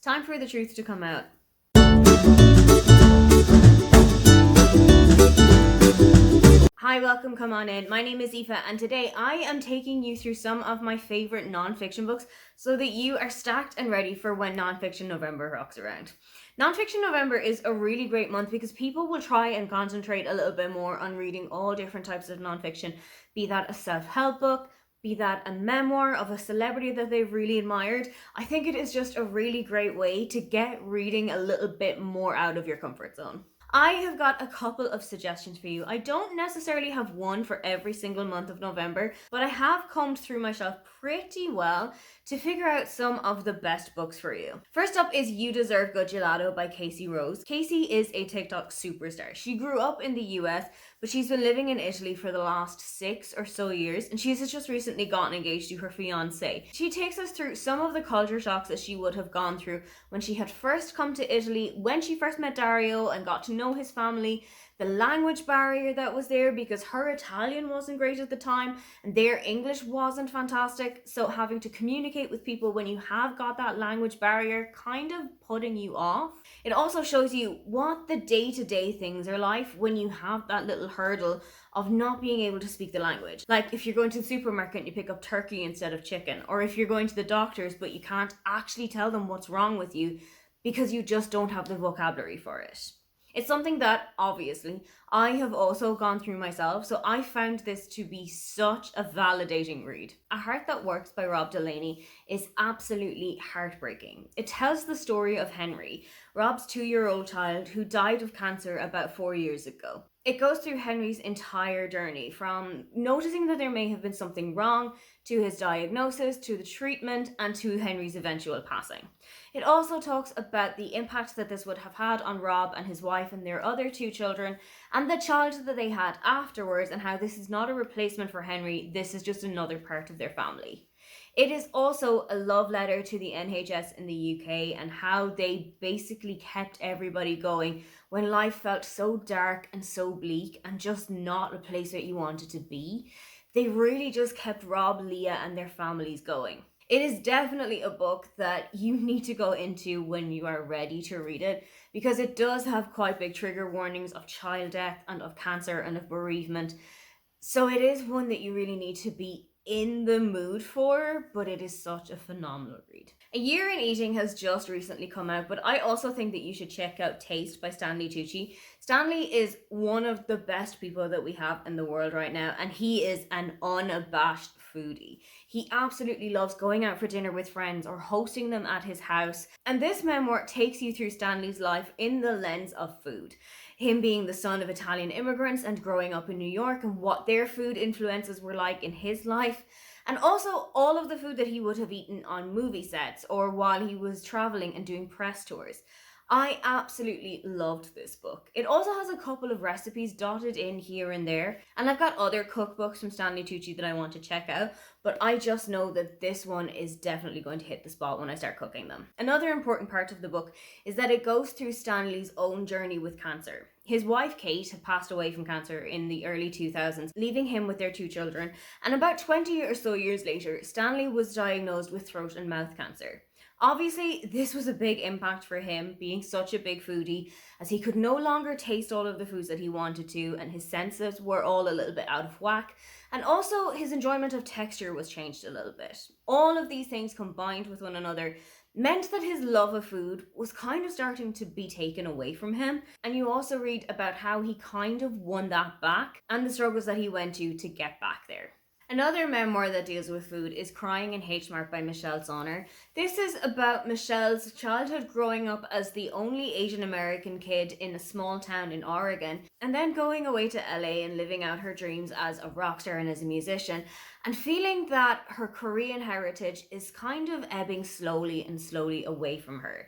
Time for the truth to come out. Hi, welcome, come on in. My name is Aoife, and today I am taking you through some of my favourite non-fiction books so that you are stacked and ready for when non-fiction November rocks around. Non-fiction November is a really great month because people will try and concentrate a little bit more on reading all different types of non-fiction, be that a self-help book, be that a memoir of a celebrity that they've really admired. I think it is just a really great way to get reading a little bit more out of your comfort zone. I have got a couple of suggestions for you. I don't necessarily have one for every single month of November, but I have combed through my shelf pretty well to figure out some of the best books for you. First up is You Deserve Go Gelato by Casey Rose. Casey is a TikTok superstar. She grew up in the US, but she's been living in Italy for the last 6 or so years, and she's just recently gotten engaged to her fiance. She takes us through some of the culture shocks that she would have gone through when she had first come to Italy, when she first met Dario and got to know his family, the language barrier that was there because her Italian wasn't great at the time and their English wasn't fantastic. So having to communicate with people when you have got that language barrier kind of putting you off. It also shows you what the day-to-day things are like when you have that little hurdle of not being able to speak the language. Like if you're going to the supermarket and you pick up turkey instead of chicken, or if you're going to the doctors but you can't actually tell them what's wrong with you because you just don't have the vocabulary for it. It's something that, obviously, I have also gone through myself, so I found this to be such a validating read. A Heart That Works by Rob Delaney is absolutely heartbreaking. It tells the story of Henry, Rob's 2-year-old child who died of cancer about 4 years ago. It goes through Henry's entire journey, from noticing that there may have been something wrong, to his diagnosis, to the treatment, and to Henry's eventual passing. It also talks about the impact that this would have had on Rob and his wife and their other 2 children, and the child that they had afterwards, and how this is not a replacement for Henry, this is just another part of their family. It is also a love letter to the NHS in the UK and how they basically kept everybody going when life felt so dark and so bleak and just not a place that you wanted to be. They really just kept Rob, Leah, and their families going. It is definitely a book that you need to go into when you are ready to read it, because it does have quite big trigger warnings of child death and of cancer and of bereavement. So it is one that you really need to be in the mood for, but it is such a phenomenal read. A Year in Eating has just recently come out, but I also think that you should check out Taste by Stanley Tucci. Stanley is one of the best people that we have in the world right now, and he is an unabashed foodie. He absolutely loves going out for dinner with friends or hosting them at his house, and this memoir takes you through Stanley's life in the lens of food. Him being the son of Italian immigrants and growing up in New York, and what their food influences were like in his life. And also all of the food that he would have eaten on movie sets or while he was traveling and doing press tours. I absolutely loved this book. It also has a couple of recipes dotted in here and there, and I've got other cookbooks from Stanley Tucci that I want to check out, but I just know that this one is definitely going to hit the spot when I start cooking them. Another important part of the book is that it goes through Stanley's own journey with cancer. His wife Kate had passed away from cancer in the early 2000s, leaving him with their 2 children, and about 20 or so years later, Stanley was diagnosed with throat and mouth cancer. Obviously, this was a big impact for him, being such a big foodie, as he could no longer taste all of the foods that he wanted to, and his senses were all a little bit out of whack, and also his enjoyment of texture was changed a little bit. All of these things combined with one another meant that his love of food was kind of starting to be taken away from him, and you also read about how he kind of won that back and the struggles that he went to get back there. Another memoir that deals with food is Crying in H Mart by Michelle Zauner. This is about Michelle's childhood growing up as the only Asian American kid in a small town in Oregon, and then going away to LA and living out her dreams as a rock star and as a musician, and feeling that her Korean heritage is kind of ebbing slowly and slowly away from her.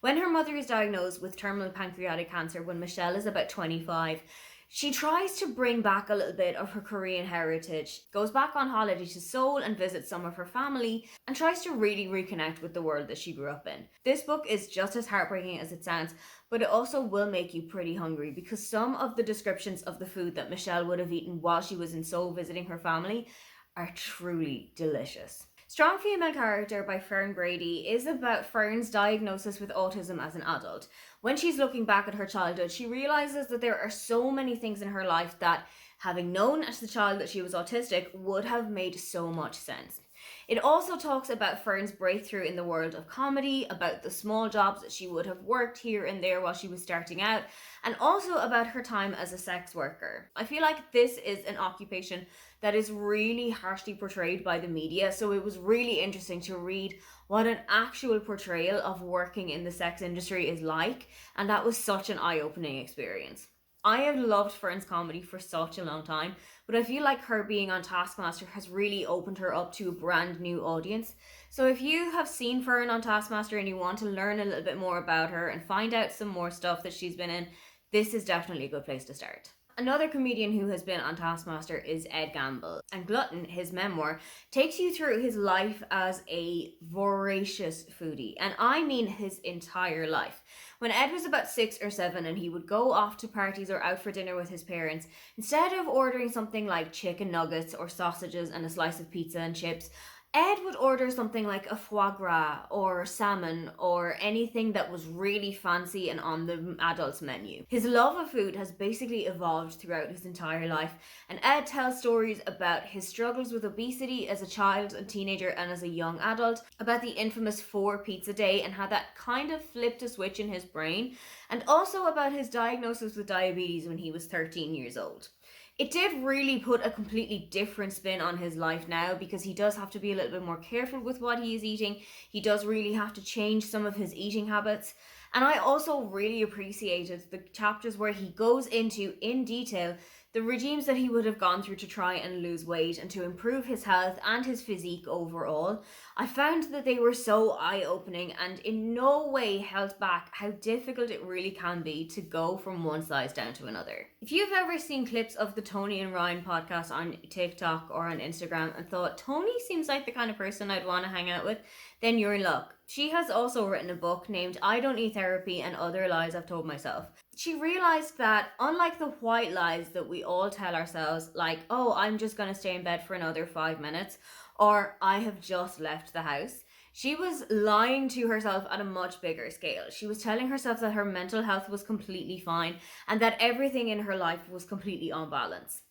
When her mother is diagnosed with terminal pancreatic cancer when Michelle is about 25, she tries to bring back a little bit of her Korean heritage, goes back on holiday to Seoul and visits some of her family, and tries to really reconnect with the world that she grew up in. This book is just as heartbreaking as it sounds, but it also will make you pretty hungry, because some of the descriptions of the food that Michelle would have eaten while she was in Seoul visiting her family are truly delicious. Strong Female Character by Fern Brady is about Fern's diagnosis with autism as an adult. When she's looking back at her childhood, she realizes that there are so many things in her life that, having known as a child that she was autistic, would have made so much sense. It also talks about Fern's breakthrough in the world of comedy, about the small jobs that she would have worked here and there while she was starting out, and also about her time as a sex worker. I feel like this is an occupation that is really harshly portrayed by the media, so it was really interesting to read what an actual portrayal of working in the sex industry is like, and that was such an eye-opening experience. I have loved Fern's comedy for such a long time, but I feel like her being on Taskmaster has really opened her up to a brand new audience. So if you have seen Fern on Taskmaster and you want to learn a little bit more about her and find out some more stuff that she's been in, this is definitely a good place to start. Another comedian who has been on Taskmaster is Ed Gamble, and Glutton, his memoir, takes you through his life as a voracious foodie, and I mean his entire life. When Ed was about 6 or 7 and he would go off to parties or out for dinner with his parents, instead of ordering something like chicken nuggets or sausages and a slice of pizza and chips, Ed would order something like a foie gras or salmon or anything that was really fancy and on the adults menu. His love of food has basically evolved throughout his entire life, and Ed tells stories about his struggles with obesity as a child and teenager and as a young adult, about the infamous 4 pizza day and how that kind of flipped a switch in his brain, and also about his diagnosis with diabetes when he was 13 years old. It did really put a completely different spin on his life now, because he does have to be a little bit more careful with what he is eating. He does really have to change some of his eating habits. And I also really appreciated the chapters where he goes into, in detail, the regimes that he would have gone through to try and lose weight and to improve his health and his physique overall. I found that they were so eye-opening and in no way held back how difficult it really can be to go from one size down to another. If you've ever seen clips of the Tony and Ryan podcast on TikTok or on Instagram and thought, Tony seems like the kind of person I'd want to hang out with, then you're in luck. She has also written a book named I Don't Need Therapy and Other Lies I've Told Myself. She realized that unlike the white lies that we all tell ourselves, like, oh, I'm just going to stay in bed for another 5 minutes, or I have just left the house, she was lying to herself at a much bigger scale. She was telling herself that her mental health was completely fine and that everything in her life was completely on balance.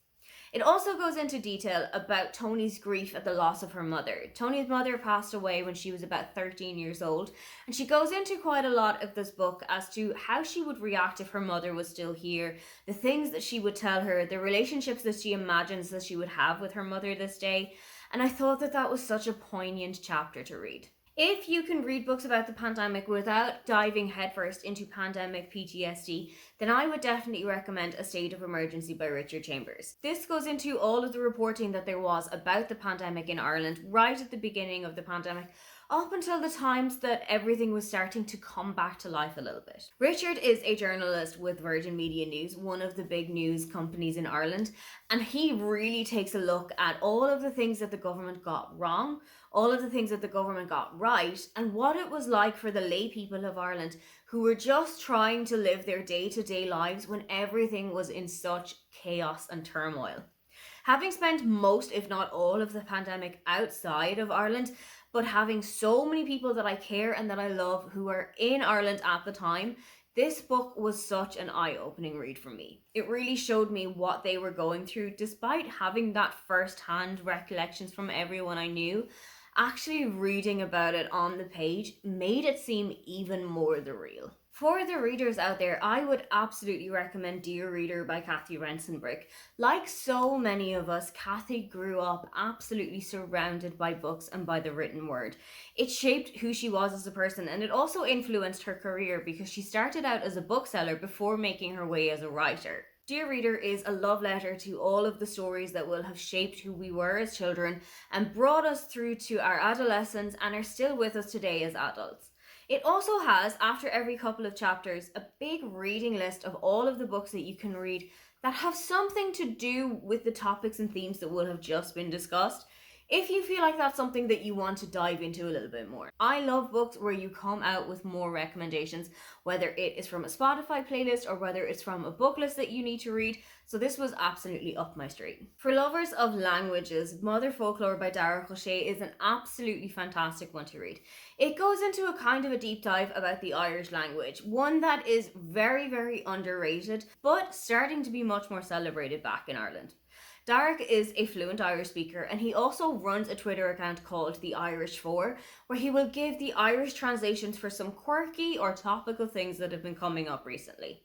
It also goes into detail about Tony's grief at the loss of her mother. Tony's mother passed away when she was about 13 years old, and she goes into quite a lot of this book as to how she would react if her mother was still here, the things that she would tell her, the relationships that she imagines that she would have with her mother this day, and I thought that that was such a poignant chapter to read. If you can read books about the pandemic without diving headfirst into pandemic PTSD, then I would definitely recommend A State of Emergency by Richard Chambers. This goes into all of the reporting that there was about the pandemic in Ireland right at the beginning of the pandemic, up until the times that everything was starting to come back to life a little bit. Richard is a journalist with Virgin Media News, one of the big news companies in Ireland, and he really takes a look at all of the things that the government got wrong, all of the things that the government got right, and what it was like for the lay people of Ireland who were just trying to live their day-to-day lives when everything was in such chaos and turmoil. Having spent most, if not all, of the pandemic outside of Ireland, but having so many people that I care and that I love who were in Ireland at the time, this book was such an eye-opening read for me. It really showed me what they were going through, despite having that first-hand recollections from everyone I knew. Actually reading about it on the page made it seem even more the real. For the readers out there, I would absolutely recommend Dear Reader by Kathy Rensenbrick. Like so many of us, Kathy grew up absolutely surrounded by books and by the written word. It shaped who she was as a person, and it also influenced her career because she started out as a bookseller before making her way as a writer. Dear Reader is a love letter to all of the stories that will have shaped who we were as children and brought us through to our adolescence and are still with us today as adults. It also has, after every couple of chapters, a big reading list of all of the books that you can read that have something to do with the topics and themes that will have just been discussed. if you feel like that's something that you want to dive into a little bit more. I love books where you come out with more recommendations, whether it is from a Spotify playlist or whether it's from a book list that you need to read, so this was absolutely up my street. For lovers of languages, Mother Folklore by Dara Crochet is an absolutely fantastic one to read. It goes into a kind of a deep dive about the Irish language, one that is very, very underrated, but starting to be much more celebrated back in Ireland. Darek is a fluent Irish speaker, and he also runs a Twitter account called The Irish Four, where he will give the Irish translations for some quirky or topical things that have been coming up recently.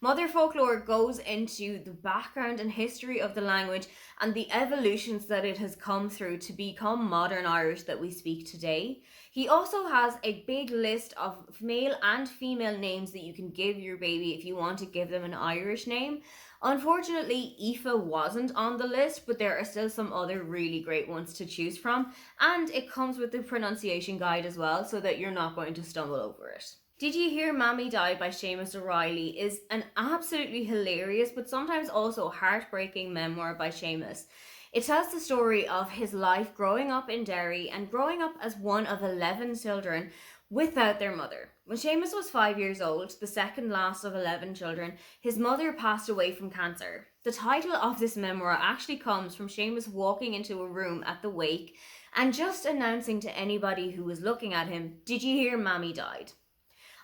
Mother Folklore goes into the background and history of the language and the evolutions that it has come through to become modern Irish that we speak today. He also has a big list of male and female names that you can give your baby if you want to give them an Irish name. Unfortunately, Aoife wasn't on the list, but there are still some other really great ones to choose from, and it comes with the pronunciation guide as well, so that you're not going to stumble over it. Did You Hear Mammy Died by Seamus O'Reilly is an absolutely hilarious but sometimes also heartbreaking memoir by Seamus. It tells the story of his life growing up in Derry and growing up as one of 11 children without their mother. When Seamus was 5 years old, the second last of 11 children, his mother passed away from cancer. The title of this memoir actually comes from Seamus walking into a room at the wake and just announcing to anybody who was looking at him, "Did you hear Mammy died?"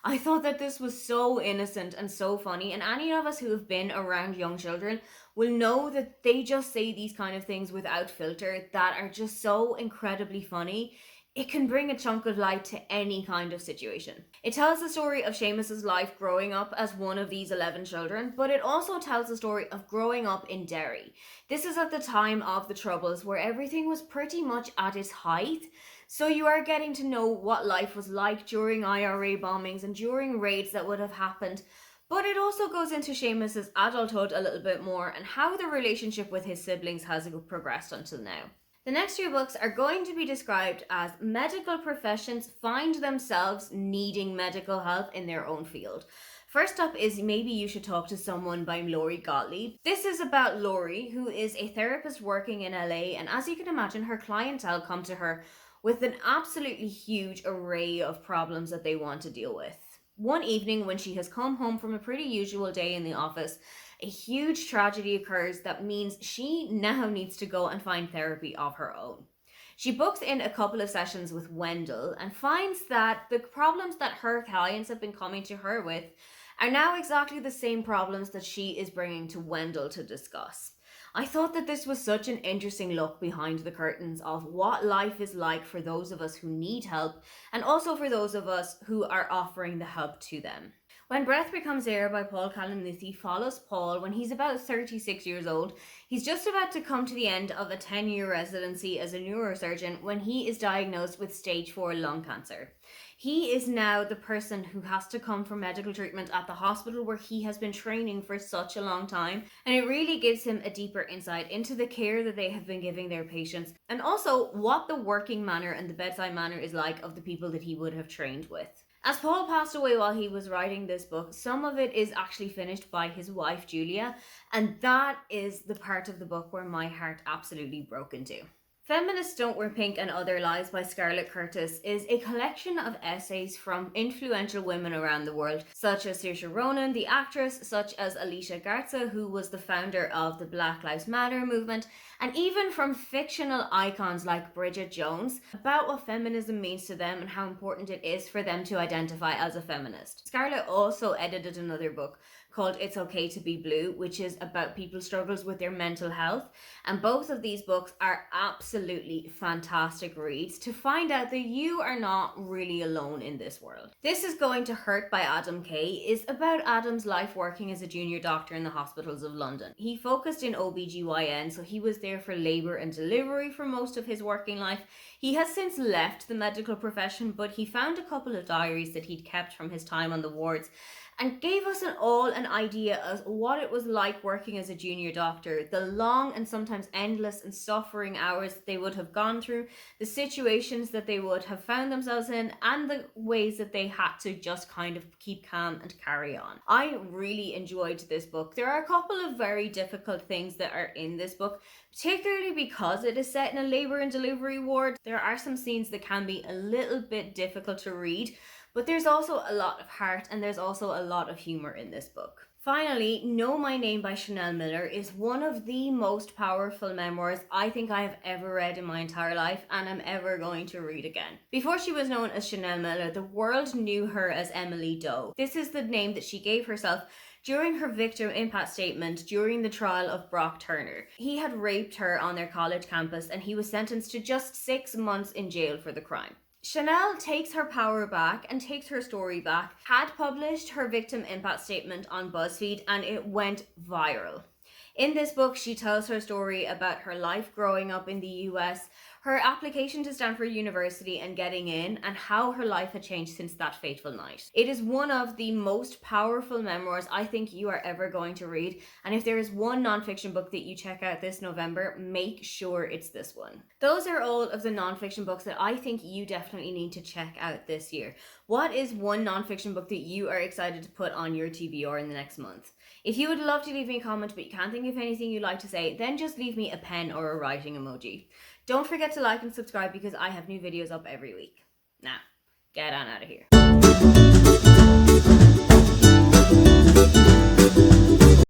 I thought that this was so innocent and so funny, and any of us who have been around young children will know that they just say these kind of things without filter that are just so incredibly funny. It can bring a chunk of light to any kind of situation. It tells the story of Seamus's life growing up as one of these 11 children, but it also tells the story of growing up in Derry. This is at the time of the Troubles where everything was pretty much at its height. So you are getting to know what life was like during IRA bombings and during raids that would have happened. But it also goes into Seamus's adulthood a little bit more and how the relationship with his siblings has progressed until now. The next two books are going to be described as medical professions find themselves needing medical help in their own field. First up is Maybe You Should Talk to Someone by Laurie Gottlieb. This is about Laurie, who is a therapist working in LA, and as you can imagine, her clientele come to her with an absolutely huge array of problems that they want to deal with. One evening, when she has come home from a pretty usual day in the office, a huge tragedy occurs that means she now needs to go and find therapy of her own. She books in a couple of sessions with Wendell and finds that the problems that her clients have been coming to her with are now exactly the same problems that she is bringing to Wendell to discuss. I thought that this was such an interesting look behind the curtains of what life is like for those of us who need help and also for those of us who are offering the help to them. When Breath Becomes Air by Paul Kalanithi follows Paul when he's about 36 years old. He's just about to come to the end of a 10-year residency as a neurosurgeon when he is diagnosed with stage 4 lung cancer. He is now the person who has to come for medical treatment at the hospital where he has been training for such a long time, and it really gives him a deeper insight into the care that they have been giving their patients and also what the working manner and the bedside manner is like of the people that he would have trained with. As Paul passed away while he was writing this book, some of it is actually finished by his wife Julia, and that is the part of the book where my heart absolutely broke into. Feminists Don't Wear Pink and Other Lies by Scarlett Curtis is a collection of essays from influential women around the world, such as Saoirse Ronan, the actress, such as Alicia Garza, who was the founder of the Black Lives Matter movement, and even from fictional icons like Bridget Jones, about what feminism means to them and how important it is for them to identify as a feminist. Scarlett also edited another book called It's Okay to Be Blue, which is about people's struggles with their mental health. And both of these books are absolutely fantastic reads to find out that you are not really alone in this world. This Is Going to Hurt by Adam Kay is about Adam's life working as a junior doctor in the hospitals of London. He focused in OBGYN, so he was there for labour and delivery for most of his working life. He has since left the medical profession, but he found a couple of diaries that he'd kept from his time on the wards and gave us an idea of what it was like working as a junior doctor, the long and sometimes endless and suffering hours that they would have gone through, the situations that they would have found themselves in, and the ways that they had to just kind of keep calm and carry on. I really enjoyed this book. There are a couple of very difficult things that are in this book, particularly because it is set in a labour and delivery ward. There are some scenes that can be a little bit difficult to read, but there's also a lot of heart and there's also a lot of humour in this book. Finally, Know My Name by Chanel Miller is one of the most powerful memoirs I think I have ever read in my entire life and am ever going to read again. Before she was known as Chanel Miller, the world knew her as Emily Doe. This is the name that she gave herself during her victim impact statement during the trial of Brock Turner. He had raped her on their college campus and he was sentenced to just 6 months in jail for the crime. Chanel takes her power back and takes her story back, had published her victim impact statement on BuzzFeed and it went viral. In this book, she tells her story about her life growing up in the US, her application to Stanford University and getting in, and how her life had changed since that fateful night. It is one of the most powerful memoirs I think you are ever going to read, and if there is one nonfiction book that you check out this November, make sure it's this one. Those are all of the nonfiction books that I think you definitely need to check out this year. What is one nonfiction book that you are excited to put on your TBR in the next month? If you would love to leave me a comment but you can't think of anything you'd like to say, then just leave me a pen or a writing emoji. Don't forget to like and subscribe because I have new videos up every week. Now, get on out of here.